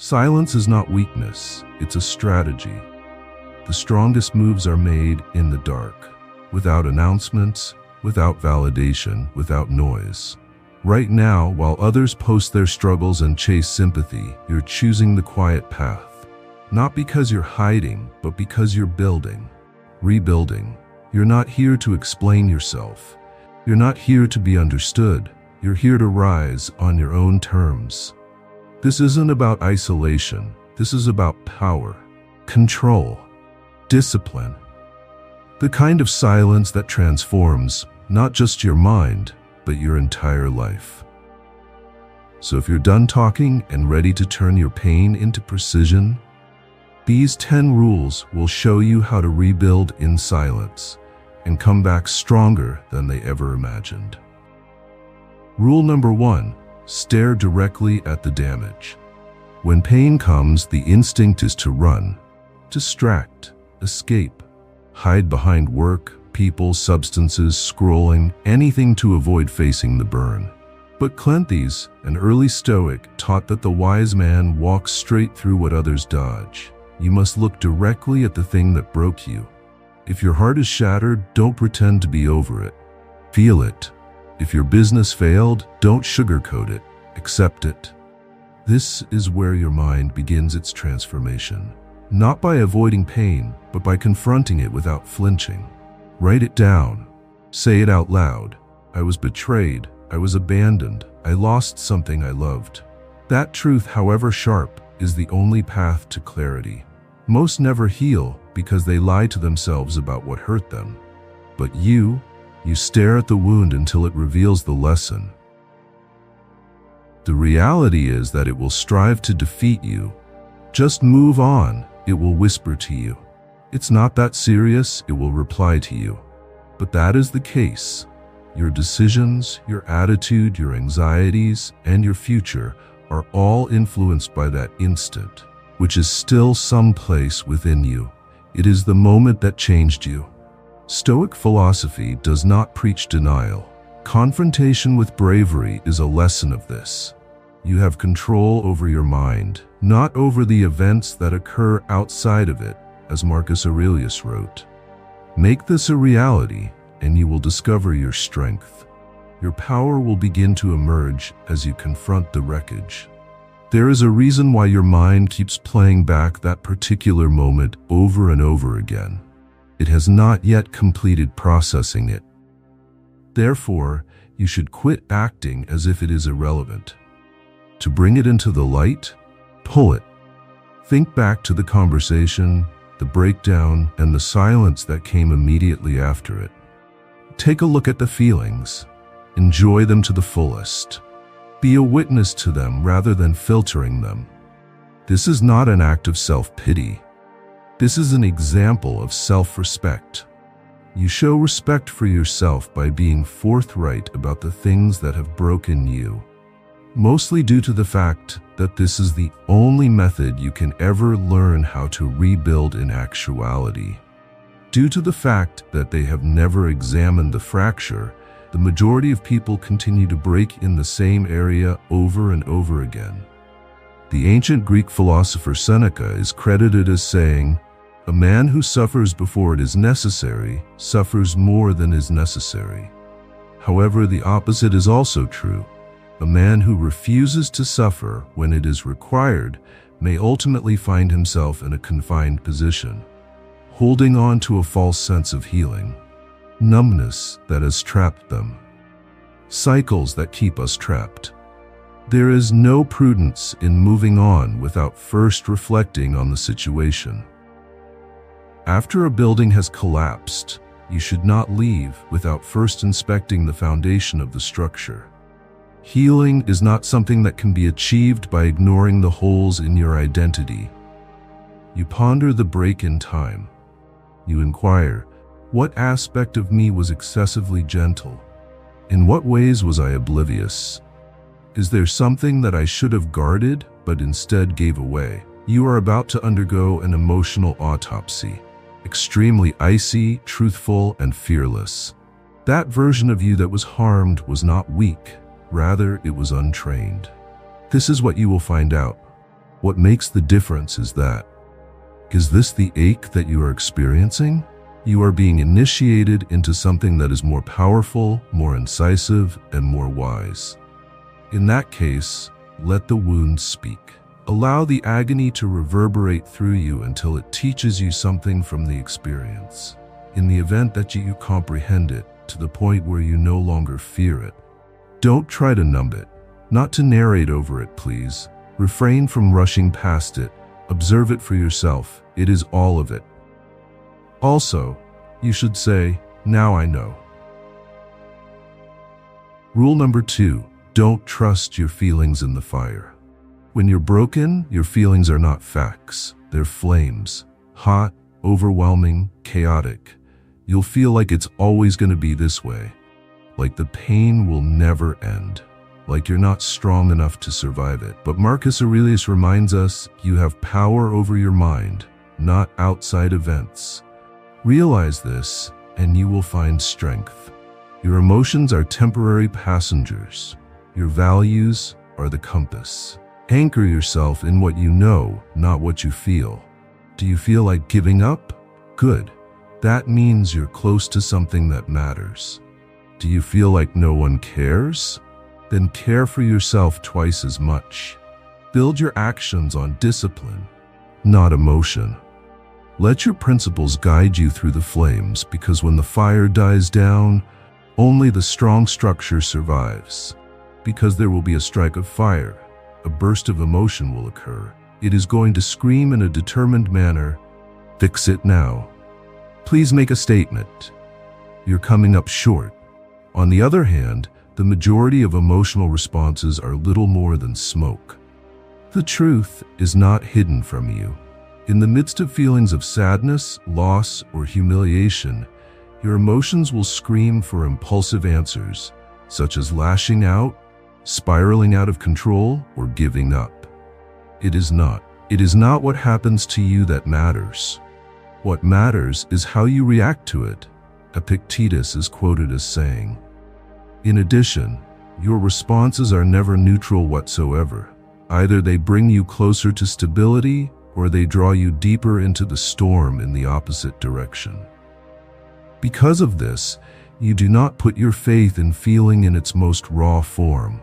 Silence is not weakness, it's a strategy. The strongest moves are made in the dark, without announcements, without validation, without noise. Right now, while others post their struggles and chase sympathy, you're choosing the quiet path. Not because you're hiding, but because you're building, rebuilding. You're not here to explain yourself. You're not here to be understood. You're here to rise on your own terms. This isn't about isolation. This is about power, control, discipline. The kind of silence that transforms not just your mind, but your entire life. So if you're done talking and ready to turn your pain into precision, these 10 rules will show you how to rebuild in silence and come back stronger than they ever imagined. Rule number 1, stare directly at the damage. When pain comes, the instinct is to run, distract, escape, hide behind work, people, substances, scrolling, anything to avoid facing the burn. But Cleanthes, an early Stoic, taught that the wise man walks straight through what others dodge. You must look directly at the thing that broke you. If your heart is shattered, don't pretend to be over it. Feel it. If your business failed, don't sugarcoat it. Accept it. This is where your mind begins its transformation. Not by avoiding pain, but by confronting it without flinching. Write it down. Say it out loud. I was betrayed. I was abandoned. I lost something I loved. That truth, however sharp, is the only path to clarity. Most never heal because they lie to themselves about what hurt them. But you stare at the wound until it reveals the lesson. The reality is that it will strive to defeat you. Just move on, it will whisper to you. It's not that serious, it will reply to you. But that is the case. Your decisions, your attitude, your anxieties, and your future are all influenced by that instant, which is still someplace within you. It is the moment that changed you. Stoic philosophy does not preach denial. Confrontation with bravery is a lesson of this. You have control over your mind, not over the events that occur outside of it, as Marcus Aurelius wrote. Make this a reality, and you will discover your strength. Your power will begin to emerge as you confront the wreckage. There is a reason why your mind keeps playing back that particular moment over and over again. It has not yet completed processing it. Therefore, you should quit acting as if it is irrelevant. To bring it into the light, pull it. Think back to the conversation, the breakdown, and the silence that came immediately after it. Take a look at the feelings. Enjoy them to the fullest. Be a witness to them rather than filtering them. This is not an act of self-pity. This is an example of self-respect. You show respect for yourself by being forthright about the things that have broken you, mostly due to the fact that this is the only method you can ever learn how to rebuild in actuality. Due to the fact that they have never examined the fracture, the majority of people continue to break in the same area over and over again. The ancient Greek philosopher Seneca is credited as saying, "A man who suffers before it is necessary suffers more than is necessary." However, the opposite is also true. A man who refuses to suffer when it is required may ultimately find himself in a confined position, holding on to a false sense of healing, numbness that has trapped them, cycles that keep us trapped. There is no prudence in moving on without first reflecting on the situation. After a building has collapsed, you should not leave without first inspecting the foundation of the structure. Healing is not something that can be achieved by ignoring the holes in your identity. You ponder the break in time. You inquire, what aspect of me was excessively gentle? In what ways was I oblivious? Is there something that I should have guarded but instead gave away? You are about to undergo an emotional autopsy, extremely icy, truthful, and fearless. That version of you that was harmed was not weak. Rather, it was untrained. This is what you will find out. What makes the difference is that, is this the ache that you are experiencing? You are being initiated into something that is more powerful, more incisive, and more wise. In that case, let the wound speak. Allow the agony to reverberate through you until it teaches you something from the experience. In the event that you comprehend it to the point where you no longer fear it, don't try to numb it, not to narrate over it, please. Refrain from rushing past it. Observe it for yourself. It is all of it. Also, you should say, now I know. Rule number 2, don't trust your feelings in the fire. When you're broken, your feelings are not facts. They're flames. Hot, overwhelming, chaotic. You'll feel like it's always going to be this way. Like the pain will never end. Like you're not strong enough to survive it. But Marcus Aurelius reminds us, you have power over your mind, not outside events. Realize this, and you will find strength. Your emotions are temporary passengers. Your values are the compass. Anchor yourself in what you know, not what you feel. Do you feel like giving up? Good. That means you're close to something that matters. Do you feel like no one cares? Then care for yourself twice as much. Build your actions on discipline, not emotion. Let your principles guide you through the flames, because when the fire dies down, only the strong structure survives. Because there will be a strike of fire, a burst of emotion will occur. It is going to scream in a determined manner, "Fix it now." Please make a statement. You're coming up short. On the other hand, the majority of emotional responses are little more than smoke. The truth is not hidden from you. In the midst of feelings of sadness, loss, or humiliation, your emotions will scream for impulsive answers, such as lashing out, spiraling out of control, or giving up. It is not what happens to you that matters. What matters is how you react to it, Epictetus is quoted as saying. In addition, your responses are never neutral whatsoever. Either they bring you closer to stability, or they draw you deeper into the storm in the opposite direction. Because of this, you do not put your faith in feeling in its most raw form.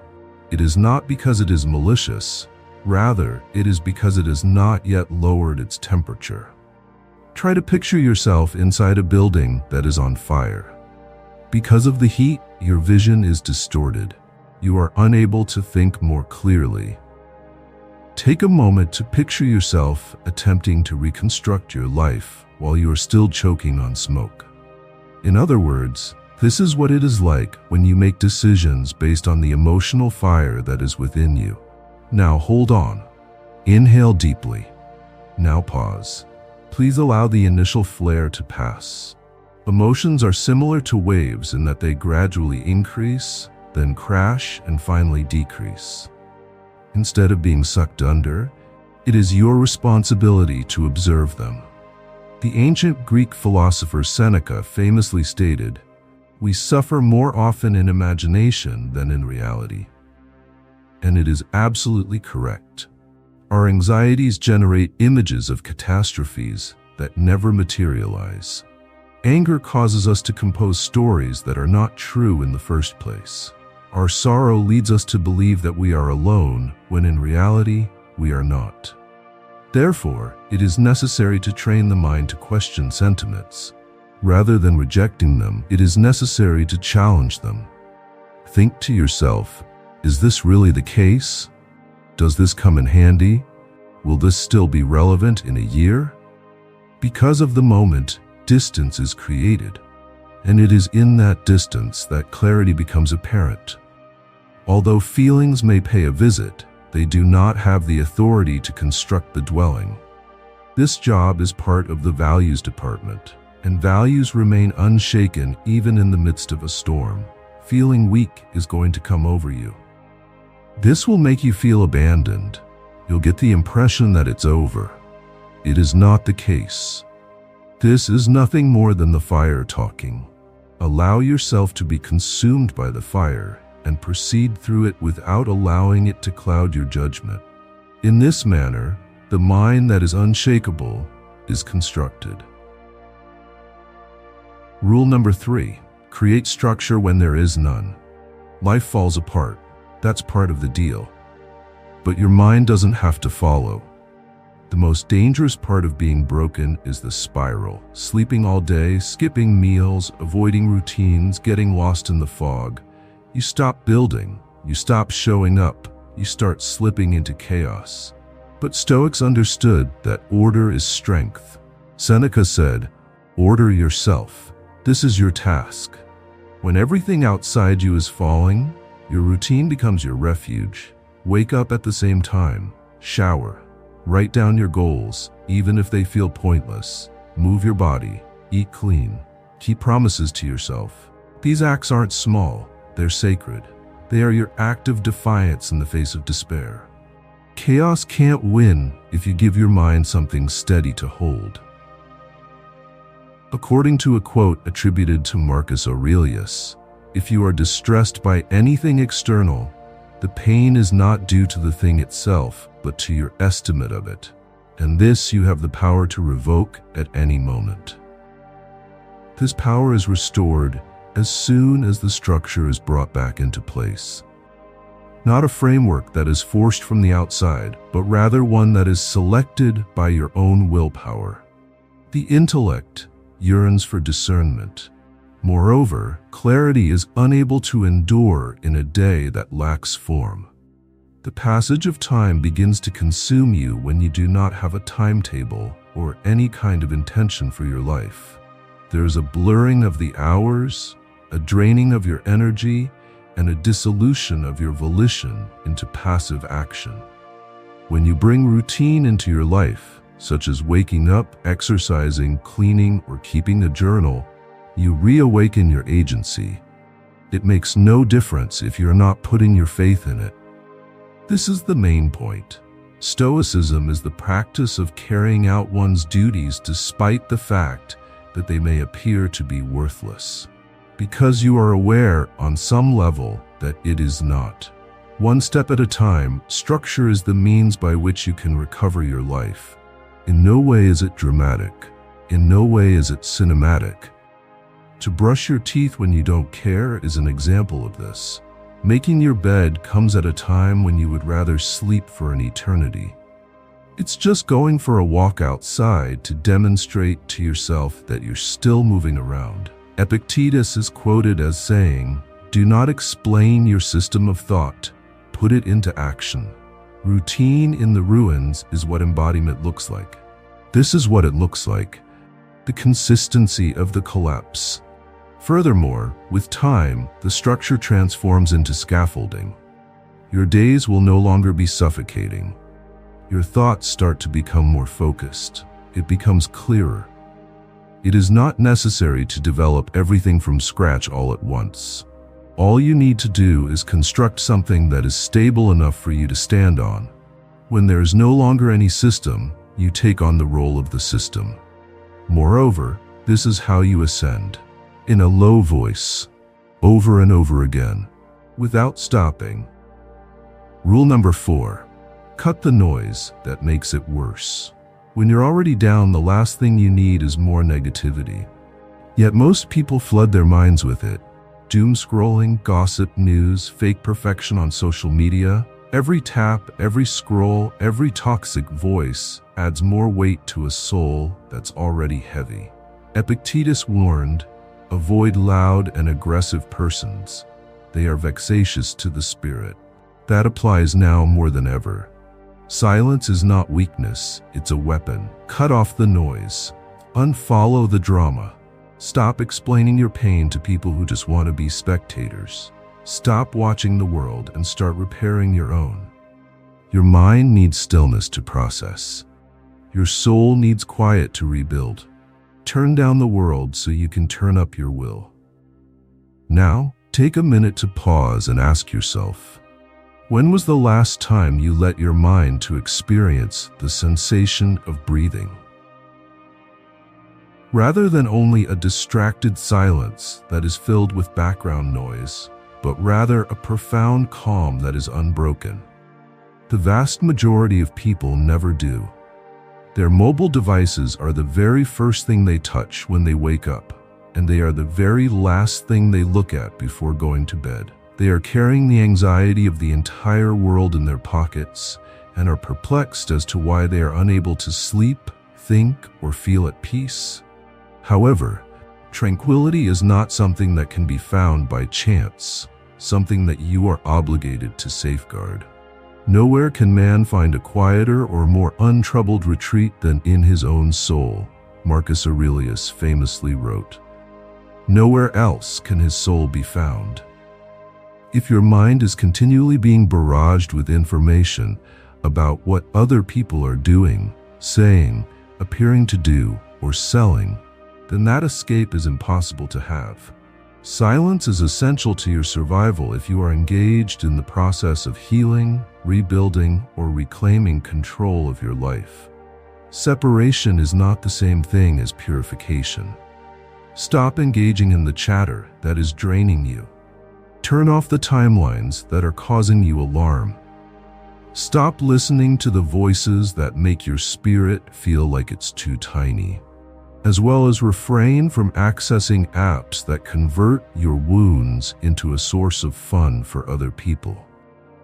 It is not because it is malicious, rather, it is because it has not yet lowered its temperature. Try to picture yourself inside a building that is on fire. Because of the heat, your vision is distorted. You are unable to think more clearly. Take a moment to picture yourself attempting to reconstruct your life while you are still choking on smoke. In other words, this is what it is like when you make decisions based on the emotional fire that is within you. Now hold on. Inhale deeply. Now pause. Please allow the initial flare to pass. Emotions are similar to waves in that they gradually increase, then crash, and finally decrease. Instead of being sucked under, it is your responsibility to observe them. The ancient Greek philosopher Seneca famously stated, "We suffer more often in imagination than in reality." And it is absolutely correct. Our anxieties generate images of catastrophes that never materialize. Anger causes us to compose stories that are not true in the first place. Our sorrow leads us to believe that we are alone, when in reality, we are not. Therefore, it is necessary to train the mind to question sentiments. Rather than rejecting them, it is necessary to challenge them. Think to yourself, is this really the case? Does this come in handy? Will this still be relevant in a year? Because of the moment, distance is created, and it is in that distance that clarity becomes apparent. Although feelings may pay a visit, they do not have the authority to construct the dwelling. This job is part of the values department, and values remain unshaken even in the midst of a storm. Feeling weak is going to come over you. This will make you feel abandoned. You'll get the impression that it's over. It is not the case. This is nothing more than the fire talking. Allow yourself to be consumed by the fire and proceed through it without allowing it to cloud your judgment. In this manner, the mind that is unshakable is constructed. Rule number 3. Create structure when there is none. Life falls apart. That's part of the deal. But your mind doesn't have to follow. The most dangerous part of being broken is the spiral. Sleeping all day, skipping meals, avoiding routines, getting lost in the fog. You stop building. You stop showing up. You start slipping into chaos. But Stoics understood that order is strength. Seneca said, "Order yourself. This is your task." When everything outside you is falling, your routine becomes your refuge. Wake up at the same time. Shower. Write down your goals, even if they feel pointless. Move your body. Eat clean. Keep promises to yourself. These acts aren't small. They're sacred. They are your act of defiance in the face of despair. Chaos can't win if you give your mind something steady to hold. According to a quote attributed to Marcus Aurelius, if you are distressed by anything external, the pain is not due to the thing itself, but to your estimate of it. And this you have the power to revoke at any moment. This power is restored as soon as the structure is brought back into place. Not a framework that is forced from the outside, but rather one that is selected by your own willpower. The intellect yearns for discernment. Moreover, clarity is unable to endure in a day that lacks form. The passage of time begins to consume you when you do not have a timetable or any kind of intention for your life. There is a blurring of the hours, a draining of your energy, and a dissolution of your volition into passive action. When you bring routine into your life, such as waking up, exercising, cleaning, or keeping a journal, you reawaken your agency. It makes no difference if you're not putting your faith in it. This is the main point. Stoicism is the practice of carrying out one's duties despite the fact that they may appear to be worthless, because you are aware on some level that it is not. One step at a time, structure is the means by which you can recover your life. In no way is it dramatic. In no way is it cinematic. To brush your teeth when you don't care is an example of this. Making your bed comes at a time when you would rather sleep for an eternity. It's just going for a walk outside to demonstrate to yourself that you're still moving around. Epictetus is quoted as saying, "Do not explain your system of thought, put it into action." Routine in the ruins is what embodiment looks like. This is what it looks like, the consistency of the collapse. Furthermore, with time, the structure transforms into scaffolding. Your days will no longer be suffocating. Your thoughts start to become more focused. It becomes clearer. It is not necessary to develop everything from scratch all at once. All you need to do is construct something that is stable enough for you to stand on. When there is no longer any system, you take on the role of the system. Moreover, this is how you ascend. In a low voice, over and over again, without stopping. Rule number 4. Cut the noise that makes it worse. When you're already down, the last thing you need is more negativity. Yet most people flood their minds with it. Doom scrolling, gossip, news, fake perfection on social media. Every tap, every scroll, every toxic voice adds more weight to a soul that's already heavy. Epictetus warned, "Avoid loud and aggressive persons. They are vexatious to the spirit." That applies now more than ever. Silence is not weakness, it's a weapon. Cut off the noise. Unfollow the drama. Stop explaining your pain to people who just want to be spectators. Stop watching the world and start repairing your own. Your mind needs stillness to process. Your soul needs quiet to rebuild. Turn down the world so you can turn up your will. Now, take a minute to pause and ask yourself, when was the last time you let your mind to experience the sensation of breathing? Rather than only a distracted silence that is filled with background noise, but rather a profound calm that is unbroken. The vast majority of people never do. Their mobile devices are the very first thing they touch when they wake up, and they are the very last thing they look at before going to bed. They are carrying the anxiety of the entire world in their pockets and are perplexed as to why they are unable to sleep, think, or feel at peace. However, tranquility is not something that can be found by chance, something that you are obligated to safeguard. Nowhere can man find a quieter or more untroubled retreat than in his own soul, Marcus Aurelius famously wrote. Nowhere else can his soul be found. If your mind is continually being barraged with information about what other people are doing, saying, appearing to do, or selling, then that escape is impossible to have. Silence is essential to your survival if you are engaged in the process of healing, rebuilding, or reclaiming control of your life. Separation is not the same thing as purification. Stop engaging in the chatter that is draining you. Turn off the timelines that are causing you alarm. Stop listening to the voices that make your spirit feel like it's too tiny, as well as refrain from accessing apps that convert your wounds into a source of fun for other people.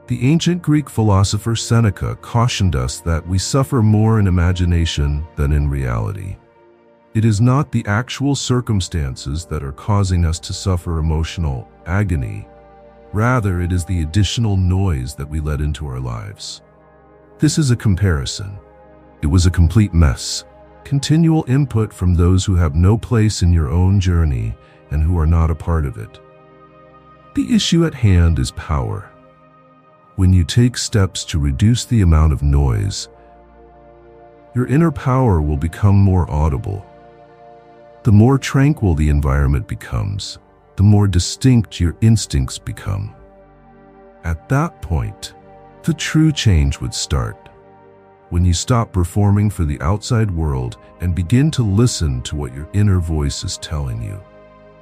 The ancient Greek philosopher Seneca cautioned us that we suffer more in imagination than in reality. It is not the actual circumstances that are causing us to suffer emotional agony. Rather, it is the additional noise that we let into our lives. This is a comparison. It was a complete mess. Continual input from those who have no place in your own journey and who are not a part of it. The issue at hand is power. When you take steps to reduce the amount of noise, your inner power will become more audible. The more tranquil the environment becomes, the more distinct your instincts become. At that point, the true change would start. When you stop performing for the outside world and begin to listen to what your inner voice is telling you.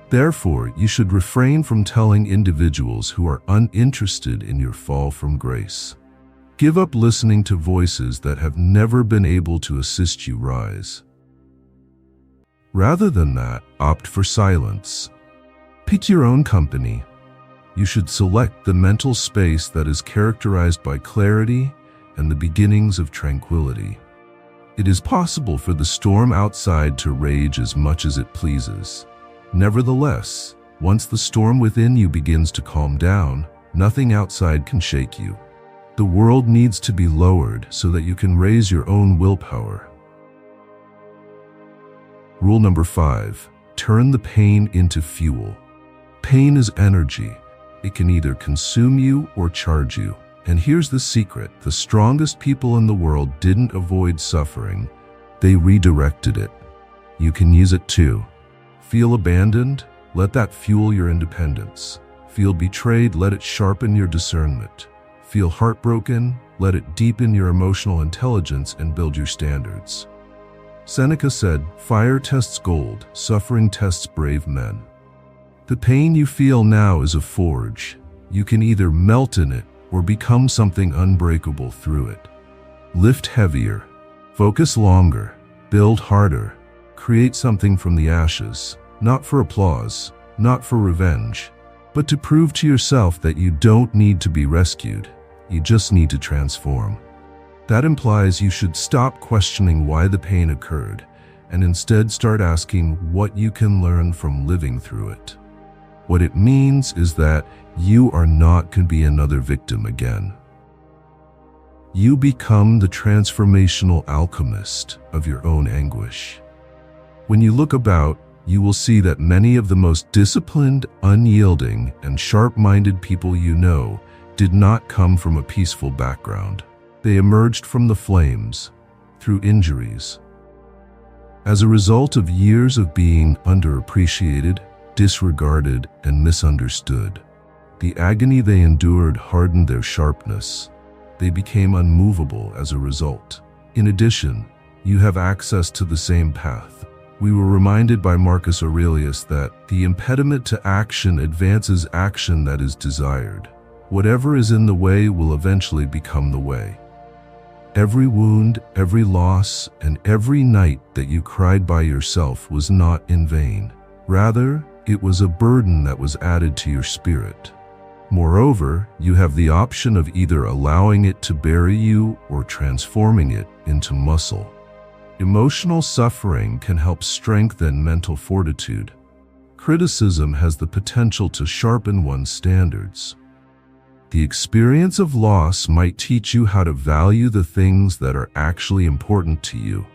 Therefore, you should refrain from telling individuals who are uninterested in your fall from grace. Give up listening to voices that have never been able to assist you rise. Rather than that, opt for silence. Pick your own company. You should select the mental space that is characterized by clarity and the beginnings of tranquility. It is possible for the storm outside to rage as much as it pleases. Nevertheless, once the storm within you begins to calm down, nothing outside can shake you. The world needs to be lowered so that you can raise your own willpower. Rule number 5, turn the pain into fuel. Pain is energy. It can either consume you or charge you. And here's the secret: the strongest people in the world didn't avoid suffering, they redirected it. You can use it too. Feel abandoned? Let that fuel your independence. Feel betrayed? Let it sharpen your discernment. Feel heartbroken? Let it deepen your emotional intelligence and build your standards. Seneca said, "Fire tests gold, suffering tests brave men." The pain you feel now is a forge. You can either melt in it or become something unbreakable through it. Lift heavier, focus longer, build harder, create something from the ashes, not for applause, not for revenge, but to prove to yourself that you don't need to be rescued, you just need to transform. That implies you should stop questioning why the pain occurred and instead start asking what you can learn from living through it. What it means is that you are not going to be another victim again. You become the transformational alchemist of your own anguish. When you look about, you will see that many of the most disciplined, unyielding, and sharp-minded people you know did not come from a peaceful background. They emerged from the flames, through injuries. As a result of years of being underappreciated, disregarded, and misunderstood, the agony they endured hardened their sharpness. They became unmovable as a result. In addition, you have access to the same path. We were reminded by Marcus Aurelius that the impediment to action advances action that is desired. Whatever is in the way will eventually become the way. Every wound, every loss, and every night that you cried by yourself was not in vain. Rather, it was a burden that was added to your spirit. Moreover, you have the option of either allowing it to bury you or transforming it into muscle. Emotional suffering can help strengthen mental fortitude. Criticism has the potential to sharpen one's standards. The experience of loss might teach you how to value the things that are actually important to you.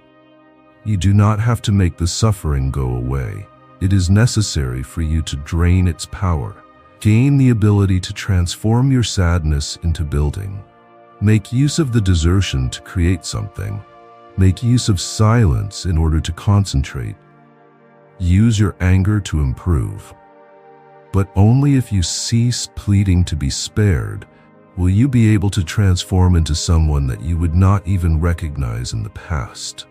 You do not have to make the suffering go away. It is necessary for you to drain its power. Gain the ability to transform your sadness into building. Make use of the desertion to create something. Make use of silence in order to concentrate. Use your anger to improve. But only if you cease pleading to be spared will you be able to transform into someone that you would not even recognize in the past.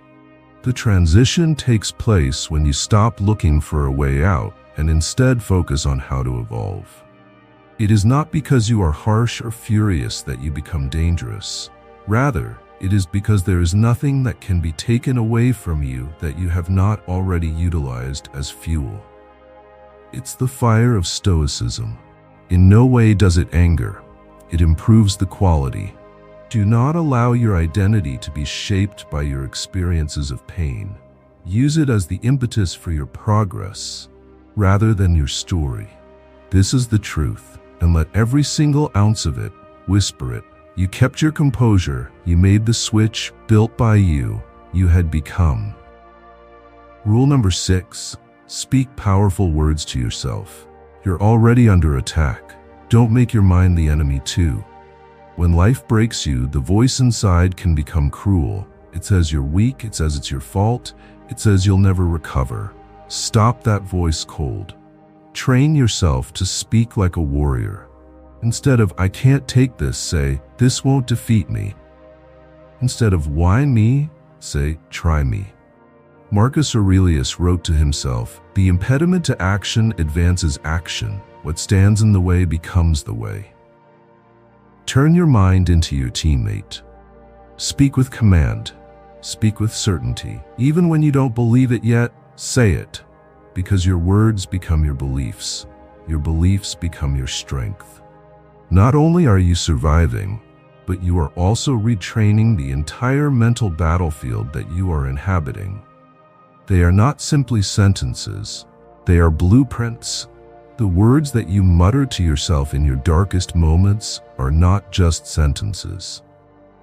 The transition takes place when you stop looking for a way out and instead focus on how to evolve. It is not because you are harsh or furious that you become dangerous. Rather, it is because there is nothing that can be taken away from you that you have not already utilized as fuel. It's the fire of Stoicism. In no way does it anger. It improves the quality. Do not allow your identity to be shaped by your experiences of pain. Use it as the impetus for your progress, rather than your story. This is the truth, and let every single ounce of it whisper it. You kept your composure. You made the switch built by you. You had become. Rule number 6. Speak powerful words to yourself. You're already under attack. Don't make your mind the enemy too. When life breaks you, the voice inside can become cruel. It says you're weak, it says it's your fault, it says you'll never recover. Stop that voice cold. Train yourself to speak like a warrior. Instead of, "I can't take this," say, "This won't defeat me." Instead of, "Why me?" say, "Try me." Marcus Aurelius wrote to himself, "The impediment to action advances action. What stands in the way becomes the way." Turn your mind into your teammate. Speak with command. Speak with certainty. Even when you don't believe it yet, say it. Because your words become your beliefs. Your beliefs become your strength. Not only are you surviving, but you are also retraining the entire mental battlefield that you are inhabiting. They are not simply sentences. They are blueprints. The words that you mutter to yourself in your darkest moments are not just sentences.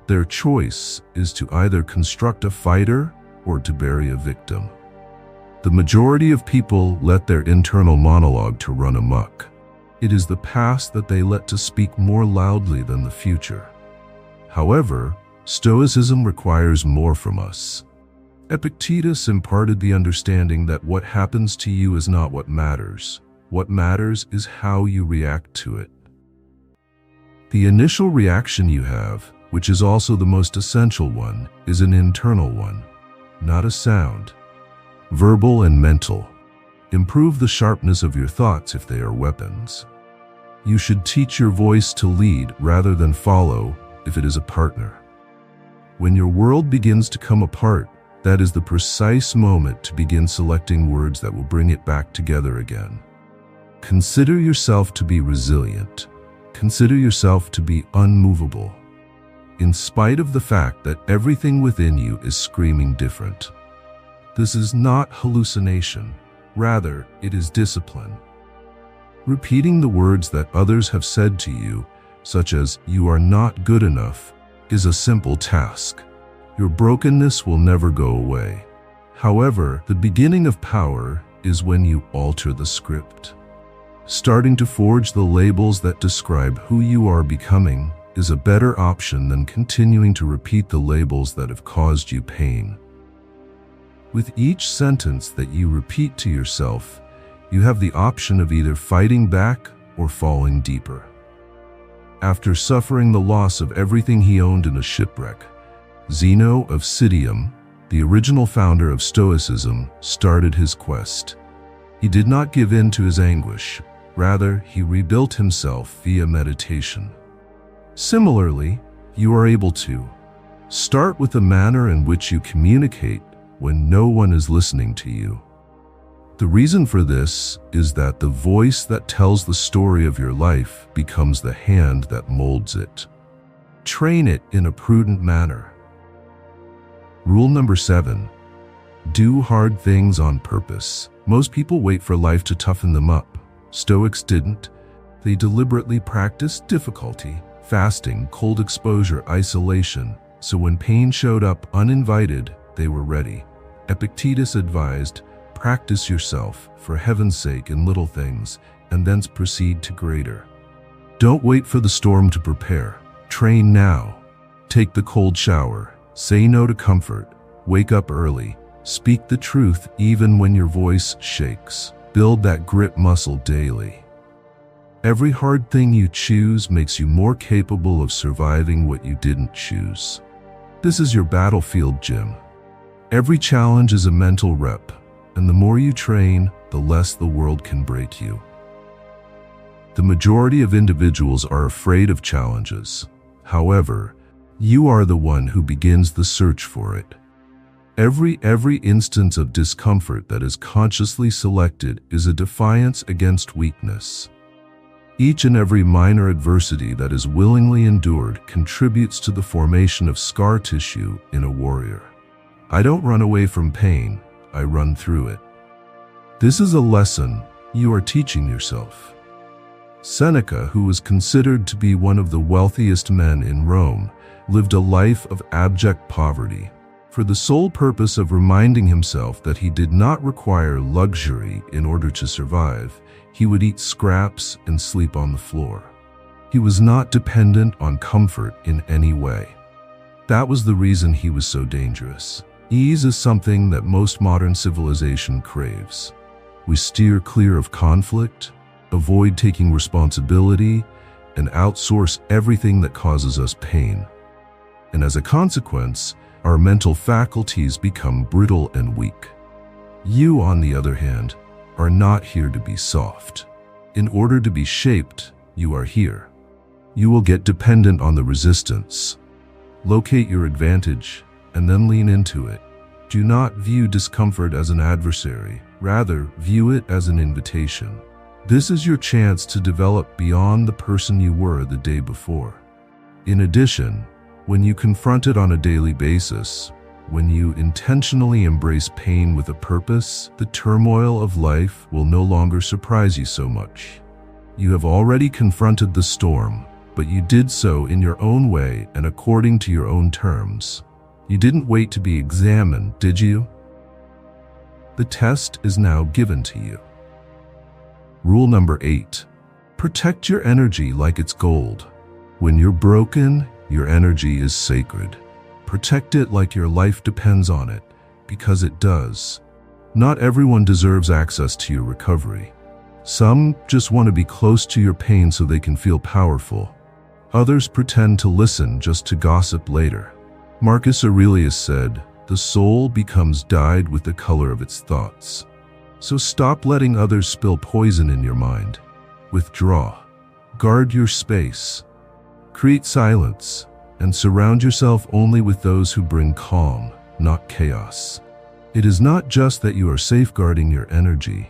Their choice is to either construct a fighter or to bury a victim. The majority of people let their internal monologue to run amok. It is the past that they let to speak more loudly than the future. However, Stoicism requires more from us. Epictetus imparted the understanding that what happens to you is not what matters. What matters is how you react to it. The initial reaction you have, which is also the most essential one, is an internal one, not a sound. Verbal and mental. Improve the sharpness of your thoughts if they are weapons. You should teach your voice to lead rather than follow if it is a partner. When your world begins to come apart, that is the precise moment to begin selecting words that will bring it back together again. Consider yourself to be resilient. Consider yourself to be unmovable, in spite of the fact that everything within you is screaming different. This is not hallucination. Rather, it is discipline. Repeating the words that others have said to you, such as, "You are not good enough," is a simple task. Your brokenness will never go away. However, the beginning of power is when you alter the script. Starting to forge the labels that describe who you are becoming is a better option than continuing to repeat the labels that have caused you pain. With each sentence that you repeat to yourself, you have the option of either fighting back or falling deeper. After suffering the loss of everything he owned in a shipwreck, Zeno of Citium, the original founder of Stoicism, started his quest. He did not give in to his anguish. Rather, he rebuilt himself via meditation. Similarly, you are able to start with the manner in which you communicate when no one is listening to you. The reason for this is that the voice that tells the story of your life becomes the hand that molds it. Train it in a prudent manner. Rule number 7. Do hard things on purpose. Most people wait for life to toughen them up. Stoics didn't. They deliberately practiced difficulty, fasting, cold exposure, isolation, so when pain showed up uninvited, they were ready. Epictetus advised, practice yourself, for heaven's sake, in little things, and thence proceed to greater. Don't wait for the storm to prepare. Train now. Take the cold shower. Say no to comfort. Wake up early. Speak the truth even when your voice shakes. Build that grit muscle daily. Every hard thing you choose makes you more capable of surviving what you didn't choose. This is your battlefield gym. Every challenge is a mental rep, and the more you train, the less the world can break you. The majority of individuals are afraid of challenges. However, you are the one who begins the search for it. Every instance of discomfort that is consciously selected is a defiance against weakness. Each and every minor adversity that is willingly endured contributes to the formation of scar tissue in a warrior. I don't run away from pain, I run through it. This is a lesson you are teaching yourself. Seneca, who was considered to be one of the wealthiest men in Rome, lived a life of abject poverty, for the sole purpose of reminding himself that he did not require luxury in order to survive. He would eat scraps and sleep on the floor. He was not dependent on comfort in any way. That was the reason he was so dangerous. Ease is something that most modern civilization craves. We steer clear of conflict, avoid taking responsibility, and outsource everything that causes us pain. And as a consequence, our mental faculties become brittle and weak. You, on the other hand, are not here to be soft. In order to be shaped, you are here. You will get dependent on the resistance. Locate your advantage and then lean into it. Do not view discomfort as an adversary. Rather, view it as an invitation. This is your chance to develop beyond the person you were the day before. In addition, when you confront it on a daily basis, when you intentionally embrace pain with a purpose, the turmoil of life will no longer surprise you so much. You have already confronted the storm, but you did so in your own way and according to your own terms. You didn't wait to be examined, did you? The test is now given to you. Rule number 8. Protect your energy like it's gold. When you're broken, your energy is sacred. Protect it like your life depends on it, because it does. Not everyone deserves access to your recovery. Some just want to be close to your pain so they can feel powerful. Others pretend to listen just to gossip later. Marcus Aurelius said, "The soul becomes dyed with the color of its thoughts." So stop letting others spill poison in your mind. Withdraw. Guard your space. Create silence. And surround yourself only with those who bring calm, not chaos. It is not just that you are safeguarding your energy.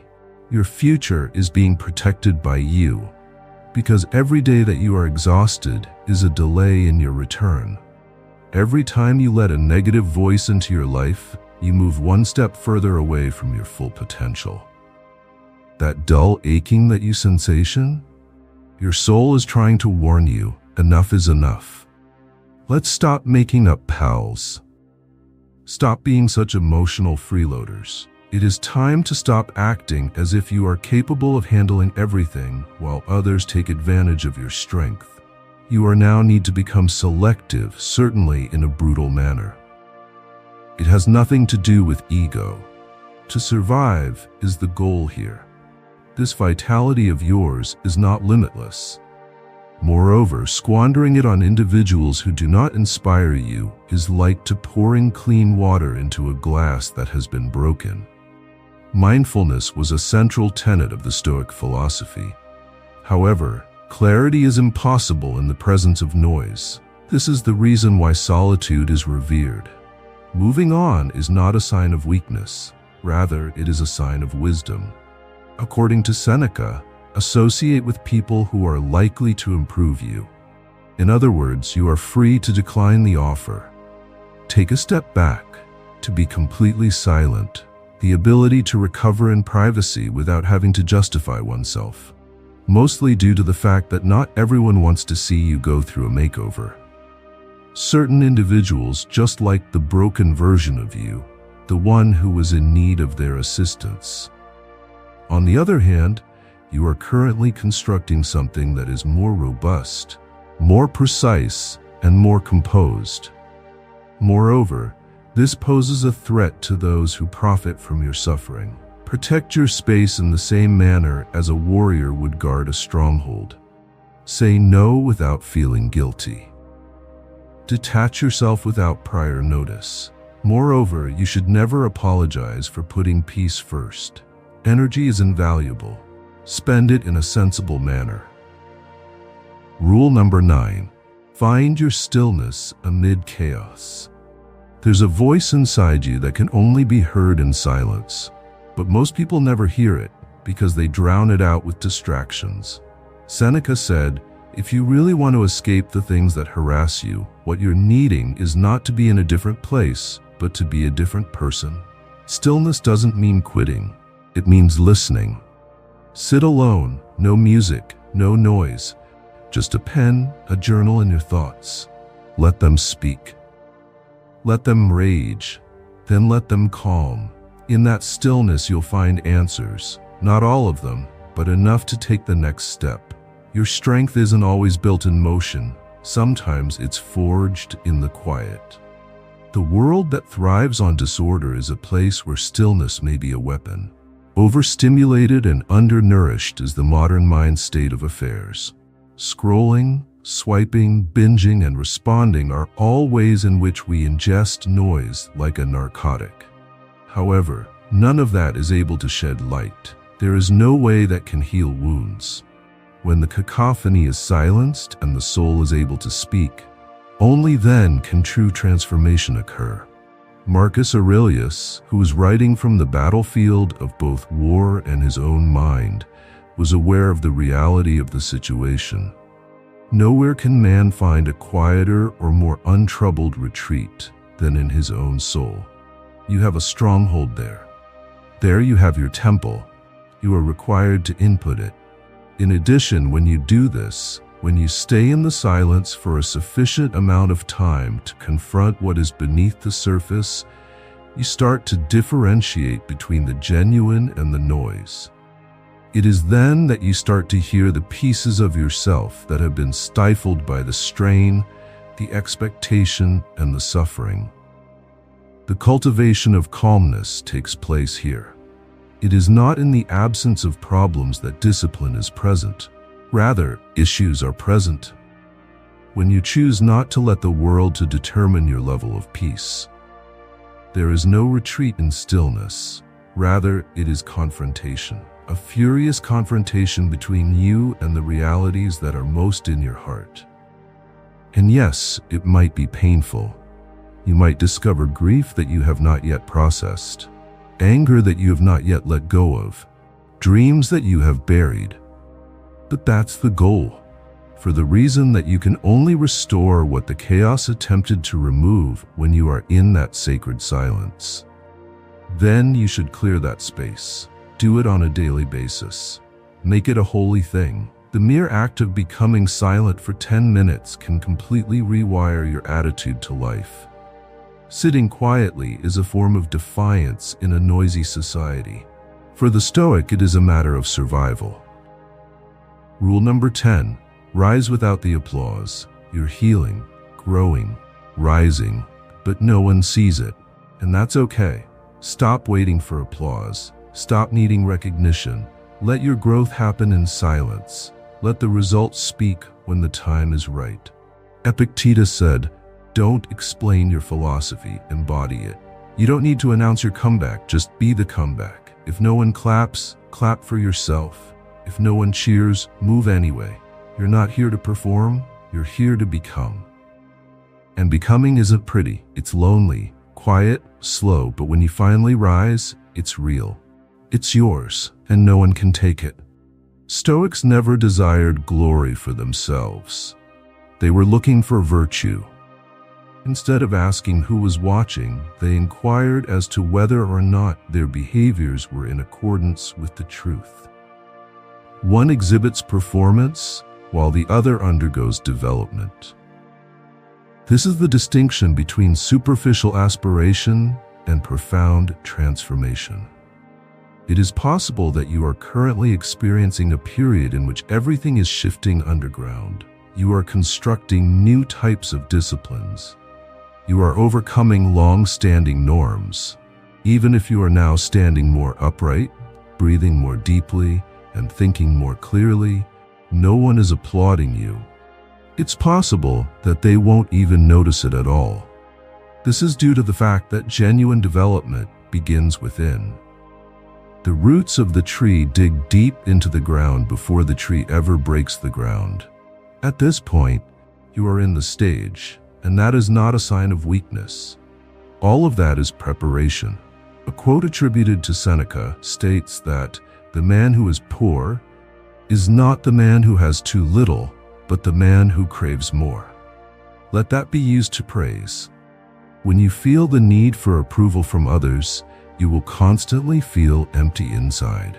Your future is being protected by you, because every day that you are exhausted is a delay in your return. Every time you let a negative voice into your life, you move one step further away from your full potential. That dull aching that you sensation? Your soul is trying to warn you, enough is enough. Let's stop making up pals. Stop being such emotional freeloaders. It is time to stop acting as if you are capable of handling everything while others take advantage of your strength. You are now need to become selective, certainly in a brutal manner. It has nothing to do with ego. To survive is the goal here. This vitality of yours is not limitless. Moreover, squandering it on individuals who do not inspire you is like to pouring clean water into a glass that has been broken. Mindfulness was a central tenet of the Stoic philosophy. However, clarity is impossible in the presence of noise. This is the reason why solitude is revered. Moving on is not a sign of weakness. Rather, it is a sign of wisdom. According to Seneca, associate with people who are likely to improve you. In other words, you are free to decline the offer. Take a step back, to be completely silent, the ability to recover in privacy without having to justify oneself. Mostly due to the fact that not everyone wants to see you go through a makeover. Certain individuals just like the broken version of you, the one who was in need of their assistance. On the other hand, you are currently constructing something that is more robust, more precise, and more composed. Moreover, this poses a threat to those who profit from your suffering. Protect your space in the same manner as a warrior would guard a stronghold. Say no without feeling guilty. Detach yourself without prior notice. Moreover, you should never apologize for putting peace first. Energy is invaluable. Spend it in a sensible manner. Rule number 9. Find your stillness amid chaos. There's a voice inside you that can only be heard in silence, but most people never hear it because they drown it out with distractions. Seneca said, if you really want to escape the things that harass you, what you're needing is not to be in a different place, but to be a different person. Stillness doesn't mean quitting. It means listening. Sit alone, no music, no noise, just a pen, a journal, and your thoughts. Let them speak. Let them rage, then let them calm. In that stillness you'll find answers, not all of them, but enough to take the next step. Your strength isn't always built in motion. Sometimes it's forged in the quiet. The world that thrives on disorder is a place where stillness may be a weapon. Overstimulated and undernourished is the modern mind state of affairs. Scrolling, swiping, binging, and responding are all ways in which we ingest noise like a narcotic. However, none of that is able to shed light. There is no way that can heal wounds. When the cacophony is silenced and the soul is able to speak, only then can true transformation occur. Marcus Aurelius, who was writing from the battlefield of both war and his own mind, was aware of the reality of the situation. Nowhere can man find a quieter or more untroubled retreat than in his own soul. You have a stronghold there. There you have your temple. You are required to input it. In addition, when you do this, when you stay in the silence for a sufficient amount of time to confront what is beneath the surface, you start to differentiate between the genuine and the noise. It is then that you start to hear the pieces of yourself that have been stifled by the strain, the expectation, and the suffering. The cultivation of calmness takes place here. It is not in the absence of problems that discipline is present. Rather, issues are present. When you choose not to let the world to determine your level of peace, there is no retreat in stillness. Rather, it is confrontation. A furious confrontation between you and the realities that are most in your heart. And yes, it might be painful. You might discover grief that you have not yet processed, anger that you have not yet let go of, dreams that you have buried. But that's the goal, for the reason that you can only restore what the chaos attempted to remove when you are in that sacred silence. Then you should clear that space. Do it on a daily basis. Make it a holy thing. The mere act of becoming silent for 10 minutes can completely rewire your attitude to life. Sitting quietly is a form of defiance in a noisy society. For the Stoic, it is a matter of survival. Rule number 10. Rise without the applause. You're healing, growing, rising, but no one sees it. And that's okay. Stop waiting for applause. Stop needing recognition. Let your growth happen in silence. Let the results speak when the time is right. Epictetus said, "Don't explain your philosophy, embody it." You don't need to announce your comeback, just be the comeback. If no one claps, clap for yourself. If no one cheers, move anyway. You're not here to perform, you're here to become. And becoming isn't pretty, it's lonely, quiet, slow, but when you finally rise, it's real. It's yours, and no one can take it. Stoics never desired glory for themselves. They were looking for virtue. Instead of asking who was watching, they inquired as to whether or not their behaviors were in accordance with the truth. One exhibits performance, while the other undergoes development. This is the distinction between superficial aspiration and profound transformation. It is possible that you are currently experiencing a period in which everything is shifting underground. You are constructing new types of disciplines. You are overcoming long-standing norms. Even if you are now standing more upright, breathing more deeply, and thinking more clearly, no one is applauding you. It's possible that they won't even notice it at all. This is due to the fact that genuine development begins within. The roots of the tree dig deep into the ground before the tree ever breaks the ground. At this point, you are in the stage, and that is not a sign of weakness. All of that is preparation. A quote attributed to Seneca states that the man who is poor is not the man who has too little, but the man who craves more. Let that be used to praise. When you feel the need for approval from others, you will constantly feel empty inside.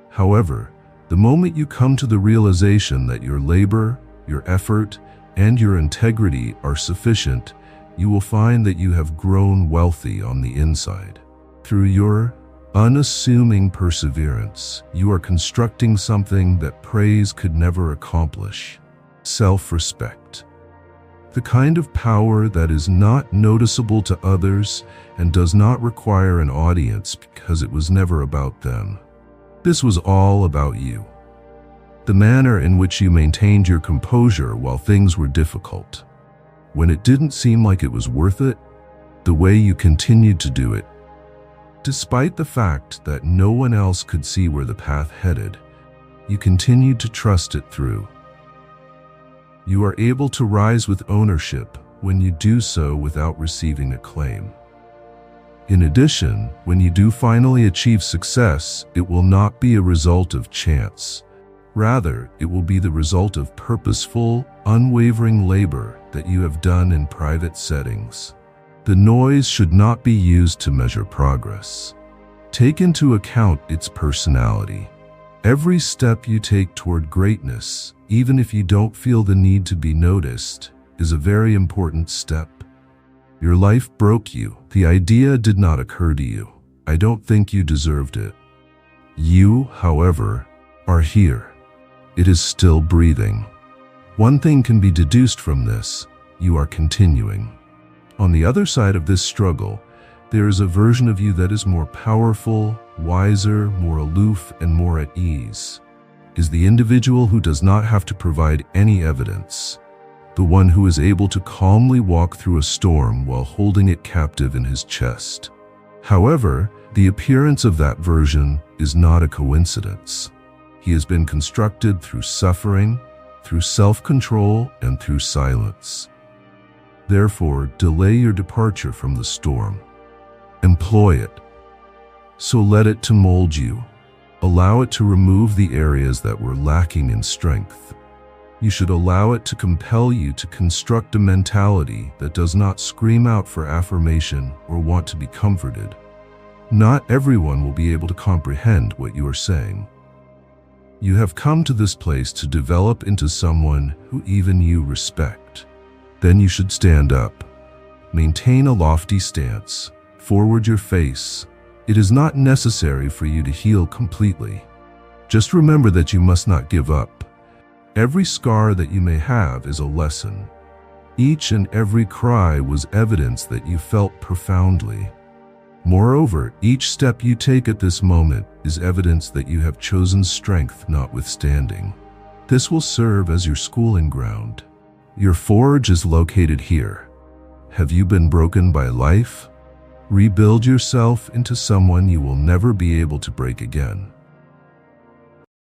However, the moment you come to the realization that your labor, your effort, and your integrity are sufficient, you will find that you have grown wealthy on the inside. Through your unassuming perseverance, you are constructing something that praise could never accomplish: self-respect. The kind of power that is not noticeable to others and does not require an audience because it was never about them. This was all about you. The manner in which you maintained your composure while things were difficult. When it didn't seem like it was worth it, the way you continued to do it. Despite the fact that no one else could see where the path headed, you continued to trust it through. You are able to rise with ownership when you do so without receiving acclaim. In addition, when you do finally achieve success, it will not be a result of chance. Rather, it will be the result of purposeful, unwavering labor that you have done in private settings. The noise should not be used to measure progress. Take into account its personality. Every step you take toward greatness, even if you don't feel the need to be noticed, is a very important step. Your life broke you. The idea did not occur to you. I don't think you deserved it. You, however, are here. It is still breathing. One thing can be deduced from this: you are continuing. On the other side of this struggle, there is a version of you that is more powerful, wiser, more aloof, and more at ease. Is the individual who does not have to provide any evidence, the one who is able to calmly walk through a storm while holding it captive in his chest. However, the appearance of that version is not a coincidence. He has been constructed through suffering, through self-control, and through silence. Therefore, delay your departure from the storm. Employ it. So let it to mold you. Allow it to remove the areas that were lacking in strength. You should allow it to compel you to construct a mentality that does not scream out for affirmation or want to be comforted. Not everyone will be able to comprehend what you are saying. You have come to this place to develop into someone who even you respect. Then you should stand up. Maintain a lofty stance. Forward your face. It is not necessary for you to heal completely. Just remember that you must not give up. Every scar that you may have is a lesson. Each and every cry was evidence that you felt profoundly. Moreover, each step you take at this moment is evidence that you have chosen strength notwithstanding. This will serve as your schooling ground. Your forge is located here. Have you been broken by life? Rebuild yourself into someone you will never be able to break again.